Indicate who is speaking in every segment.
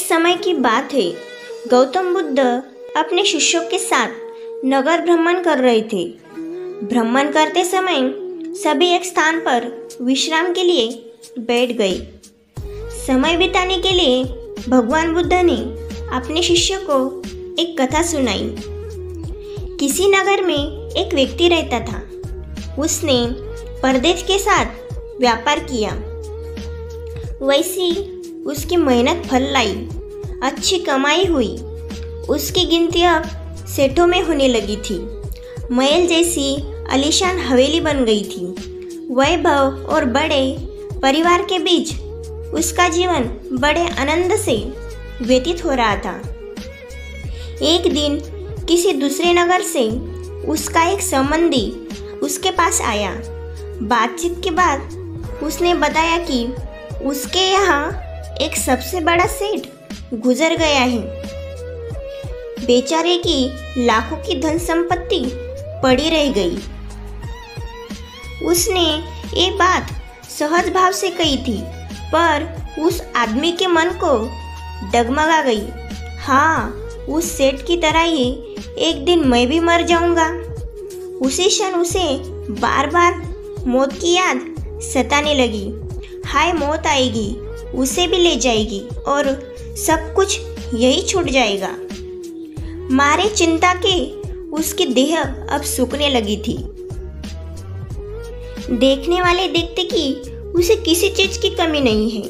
Speaker 1: समय की बात है। गौतम बुद्ध अपने शिष्यों के साथ नगर भ्रमण कर रहे थे। भ्रमण करते समय सभी एक स्थान पर विश्राम के लिए बैठ गए। समय बिताने के लिए भगवान बुद्ध ने अपने शिष्यों को एक कथा सुनाई। किसी नगर में एक व्यक्ति रहता था। उसने परदेश के साथ व्यापार किया। वैसी उसकी मेहनत फल लाई। अच्छी कमाई हुई। उसकी गिनती अब सेठों में होने लगी थी। महल जैसी आलीशान हवेली बन गई थी। वैभव और बड़े परिवार के बीच उसका जीवन बड़े आनंद से व्यतीत हो रहा था। एक दिन किसी दूसरे नगर से उसका एक संबंधी उसके पास आया। बातचीत के बाद उसने बताया कि उसके यहाँ एक सबसे बड़ा सेठ गुजर गया है। बेचारे की लाखों की धन संपत्ति पड़ी रह गई। उसने ये बात सहज भाव से कही थी, पर उस आदमी के मन को डगमगा गई। हाँ, उस सेठ की तरह ही एक दिन मैं भी मर जाऊंगा। उसी क्षण उसे बार बार मौत की याद सताने लगी। हाय, मौत आएगी, उसे भी ले जाएगी और सब कुछ यही छूट जाएगा। मारे चिंता के उसकी देह अब सूखने लगी थी। देखने वाले देखते कि उसे किसी चीज की कमी नहीं है।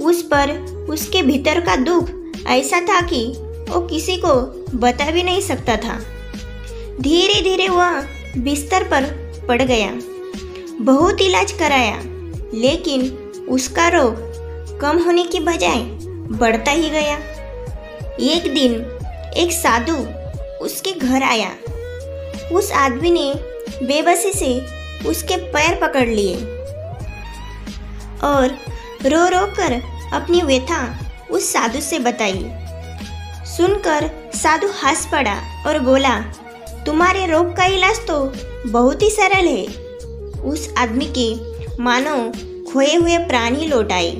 Speaker 1: उस पर उसके भीतर का दुख ऐसा था कि वो किसी को बता भी नहीं सकता था। धीरे धीरे वह बिस्तर पर पड़ गया। बहुत इलाज कराया, लेकिन उसका रोग कम होने की बजाय बढ़ता ही गया। एक दिन एक साधु उसके घर आया। उस आदमी ने बेबसी से उसके पैर पकड़ लिए और रो रो कर अपनी व्यथा उस साधु से बताई। सुनकर साधु हंस पड़ा और बोला, तुम्हारे रोग का इलाज तो बहुत ही सरल है। उस आदमी के मानो खोए हुए प्राण ही लौट आए।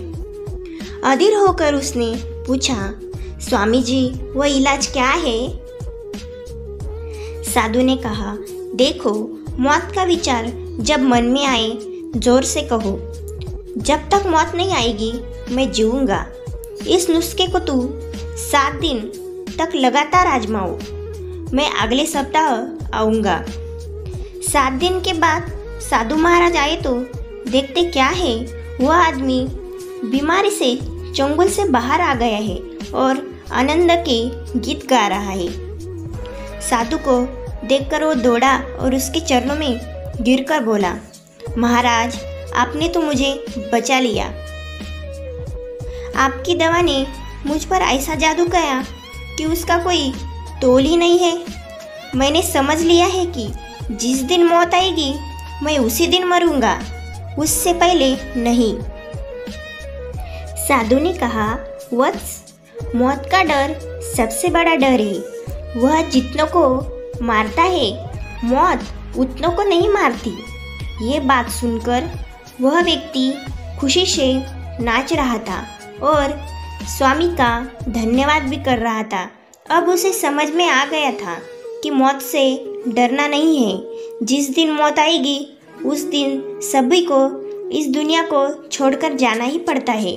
Speaker 1: अधीर होकर उसने पूछा, स्वामी जी, वह इलाज क्या है? साधु ने कहा, देखो, मौत का विचार जब मन में आए जोर से कहो, जब तक मौत नहीं आएगी मैं जीऊंगा। इस नुस्खे को तू 7 दिन तक लगातार आजमाओ। मैं अगले सप्ताह आऊंगा। 7 दिन के बाद साधु महाराज आए तो देखते क्या है, वह आदमी बीमारी से चंगुल से बाहर आ गया है और आनंद के गीत गा रहा है। साधु को देखकर वो दौड़ा और उसके चरणों में गिरकर बोला, महाराज, आपने तो मुझे बचा लिया। आपकी दवा ने मुझ पर ऐसा जादू किया कि उसका कोई तोल ही नहीं है। मैंने समझ लिया है कि जिस दिन मौत आएगी मैं उसी दिन मरूंगा, उससे पहले नहीं। साधु ने कहा, वत्स, मौत का डर सबसे बड़ा डर है। वह जितनों को मारता है, मौत उतनों को नहीं मारती। ये बात सुनकर वह व्यक्ति खुशी से नाच रहा था और स्वामी का धन्यवाद भी कर रहा था। अब उसे समझ में आ गया था कि मौत से डरना नहीं है। जिस दिन मौत आएगी उस दिन सभी को इस दुनिया को छोड़कर जाना ही पड़ता है।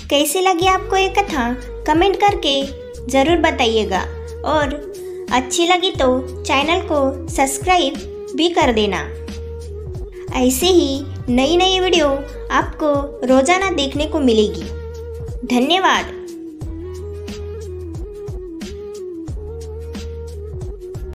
Speaker 1: कैसे लगी आपको ये कथा? कमेंट करके ज़रूर बताइएगा और अच्छी लगी तो चैनल को सब्सक्राइब भी कर देना। ऐसे ही नई नई वीडियो आपको रोज़ाना देखने को मिलेगी। धन्यवाद।